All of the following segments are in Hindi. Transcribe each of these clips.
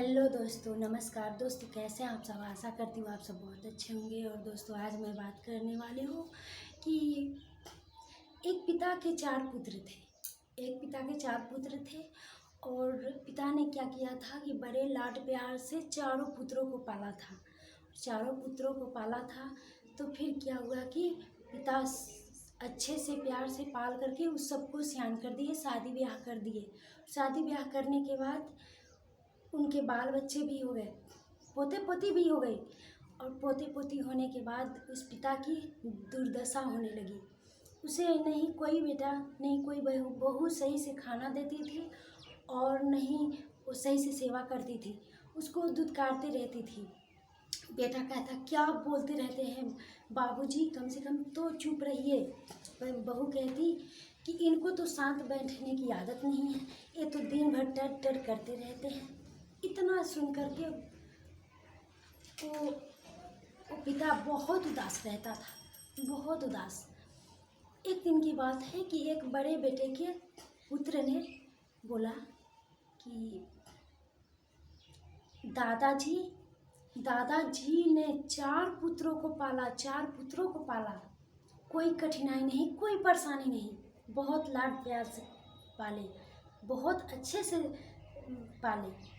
हेलो दोस्तों, नमस्कार दोस्तों। कैसे हैं आप सब? आशा करती हूँ आप सब बहुत अच्छे होंगे। और दोस्तों, आज मैं बात करने वाली हूँ कि एक पिता के चार पुत्र थे। एक पिता के चार पुत्र थे और पिता ने क्या किया था कि बड़े लाड प्यार से चारों पुत्रों को पाला था। चारों पुत्रों को पाला था तो फिर क्या हुआ कि पिता अच्छे से प्यार से पाल करके उस सबको सयान कर दिए, शादी ब्याह कर दिए। शादी ब्याह करने के बाद उनके बाल बच्चे भी हो गए, पोते पोती भी हो गई। और पोते पोती होने के बाद उस पिता की दुर्दशा होने लगी। उसे नहीं कोई बेटा, नहीं कोई बहू बहू सही से खाना देती थी और नहीं वो सही से सेवा करती थी। उसको दुत्कारते रहती थी। बेटा कहता, क्या बोलते रहते हैं बाबूजी, कम से कम तो चुप रहिए। पर बहू कहती कि इनको तो शांत बैठने की आदत नहीं है, ये तो दिन भर टर टर करते रहते हैं। इतना सुन करके वो पिता बहुत उदास रहता था, बहुत उदास। एक दिन की बात है कि एक बड़े बेटे के पुत्र ने बोला कि दादाजी ने चार पुत्रों को पाला, चार पुत्रों को पाला। कोई कठिनाई नहीं, कोई परेशानी नहीं, बहुत लाड प्यार से पाले, बहुत अच्छे से पाले।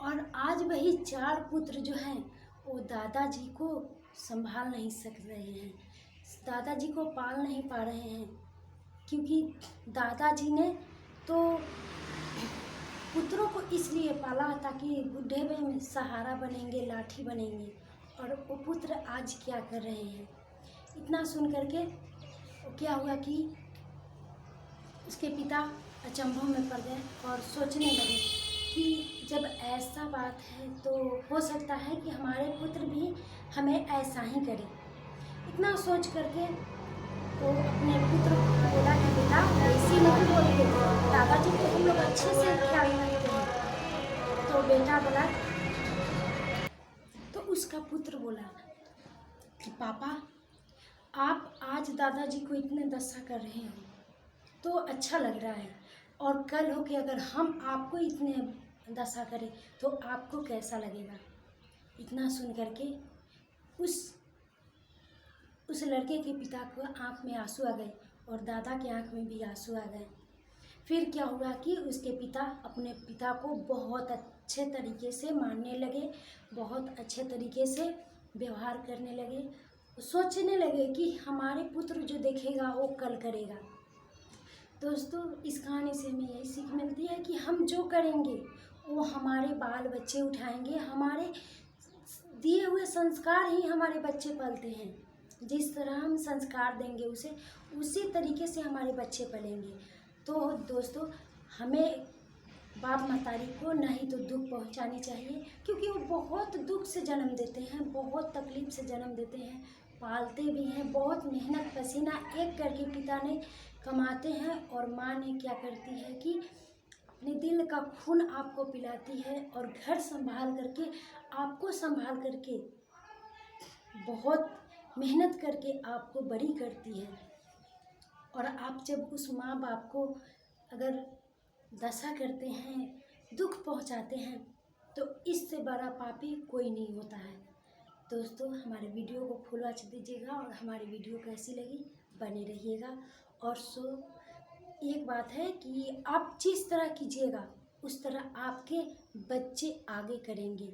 और आज वही चार पुत्र जो हैं वो दादाजी को संभाल नहीं सक रहे हैं, दादाजी को पाल नहीं पा रहे हैं। क्योंकि दादाजी ने तो पुत्रों को इसलिए पाला ताकि बुढ़े में सहारा बनेंगे, लाठी बनेंगे। और वो पुत्र आज क्या कर रहे हैं? इतना सुन करके क्या हुआ कि उसके पिता अचंभों में पड़ गए और सोचने लगे कि जब ऐसा बात है तो हो सकता है कि हमारे पुत्र भी हमें ऐसा ही करें। इतना सोच करके वो अपने पुत्र को बोला कि बेटा ऐसी नहीं बोलते, दादाजी को हम लोग अच्छे से ख्याल रखते हैं। तो बेटा बोला, तो उसका पुत्र बोला कि पापा, आप आज दादाजी को इतने दशा कर रहे हो तो अच्छा लग रहा है, और कल हो कि अगर हम आपको इतने दशा करें तो आपको कैसा लगेगा? इतना सुन करके उस लड़के के पिता को आँख में आंसू आ गए और दादा के आँख में भी आंसू आ गए। फिर क्या हुआ कि उसके पिता अपने पिता को बहुत अच्छे तरीके से मानने लगे, बहुत अच्छे तरीके से व्यवहार करने लगे। सोचने लगे कि हमारे पुत्र जो देखेगा वो कल करेगा। दोस्तों, इस कहानी से हमें यही सीख मिलती है कि हम जो करेंगे वो हमारे बाल बच्चे उठाएंगे। हमारे दिए हुए संस्कार ही हमारे बच्चे पलते हैं। जिस तरह हम संस्कार देंगे उसे, उसी तरीके से हमारे बच्चे पलेंगे। तो दोस्तों, हमें बाप महतारी को नहीं तो दुख पहुंचानी चाहिए, क्योंकि वो बहुत दुख से जन्म देते हैं, बहुत तकलीफ से जन्म देते हैं, पालते भी हैं, बहुत मेहनत पसीना एक करके पिता ने कमाते हैं। और माँ ने क्या करती है कि अपने दिल का खून आपको पिलाती है और घर संभाल करके, आपको संभाल करके, बहुत मेहनत करके आपको बड़ी करती है। और आप जब उस माँ बाप को अगर दशा करते हैं, दुख पहुंचाते हैं, तो इससे बड़ा पापी कोई नहीं होता है। दोस्तों, हमारे वीडियो को फुल वॉच दीजिएगा और हमारी वीडियो कैसी लगी बने रहिएगा। और एक बात है कि आप जिस तरह कीजिएगा उस तरह आपके बच्चे आगे करेंगे,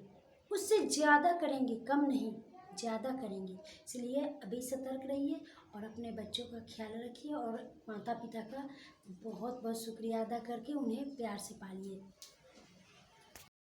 उससे ज़्यादा करेंगे, कम नहीं, ज़्यादा करेंगे। इसलिए अभी सतर्क रहिए और अपने बच्चों का ख्याल रखिए और माता पिता का बहुत बहुत शुक्रिया अदा करके उन्हें प्यार से पालिए।